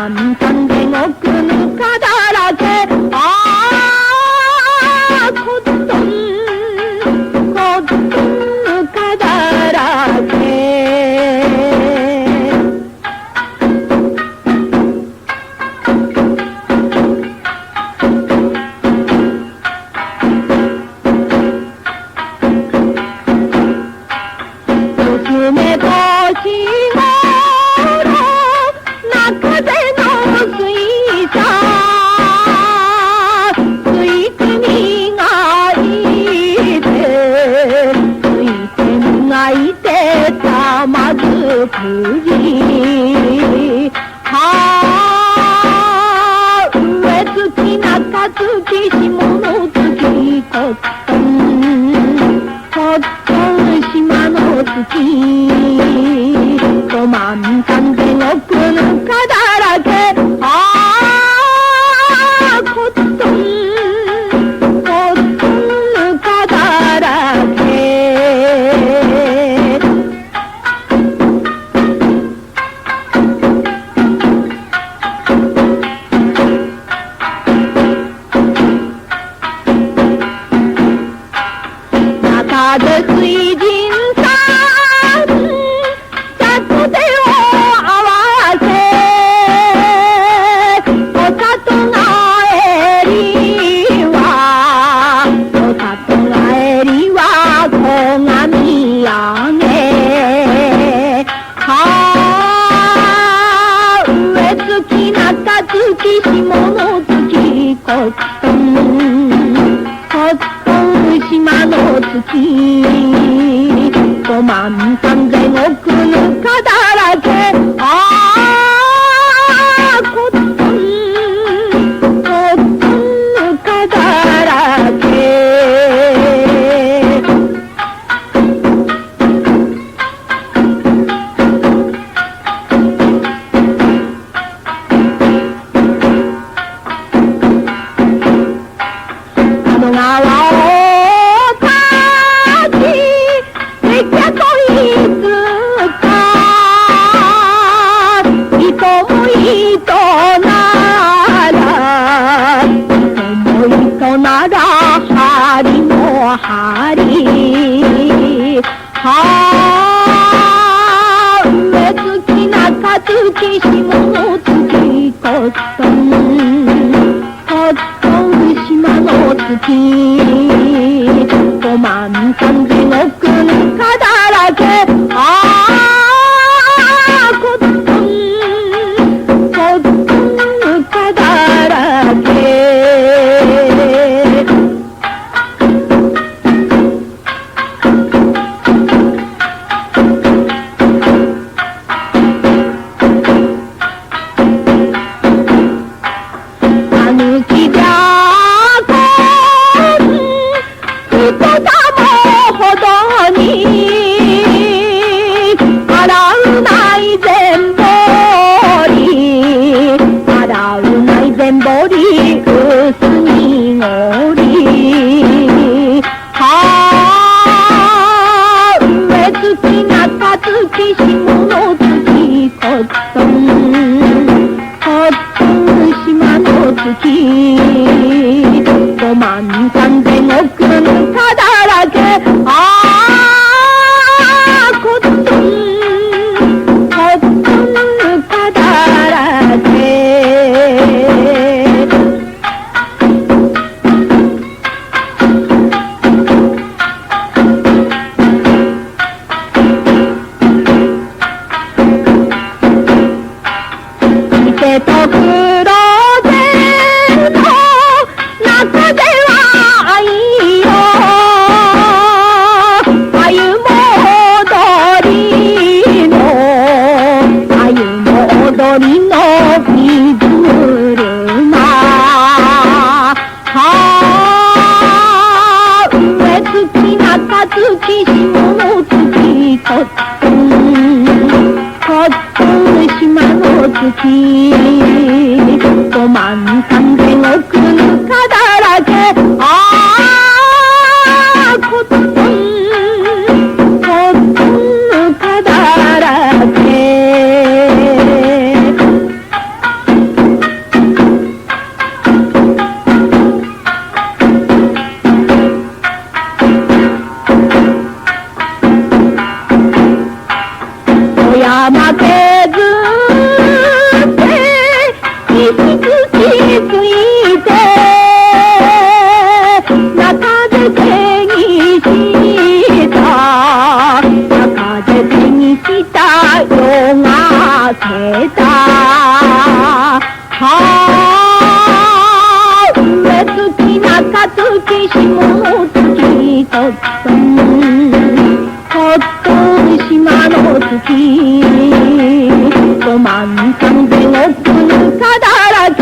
万三千億ぬかだらけ、コットンぬかだらけ。娘としごろ中での水さ、ついてみがいて、ついてみがいてたまずくじ、上月中月下の月、コットン島の月、5万三千億ぬかだらけ、コットンぬかだらけ。中で水神さん里手を合わせ、お里帰りは小髪上げ、上月中月下の月、コットン島の月、5万三千億ぬかだらけ、コットンぬかだらけ。窓側を立ち出来やといつか、人も人なら、人も人なら針も針、上月中月下の月、コットン島の月、5万三千億ぬかだらけ、コットンぬかだらけ。たぬきじゃこん人だもほどに、洗うない全ぼり、洗うない全ぼり、薄にごり、上月中月下の月、コットン島の月、5万三千億ぬかだらけ、コットンぬかだらけ。手と黒線の中では愛よ、あゆも踊りの水車、上月中月下の月、コットン島の月、5万三千億ぬかだらけ、コットンぬかだらけ。きついて中で手にした中で手にした夜がけた上月中月下月とっとんほっとん島の月5万3000億ぬかだらけ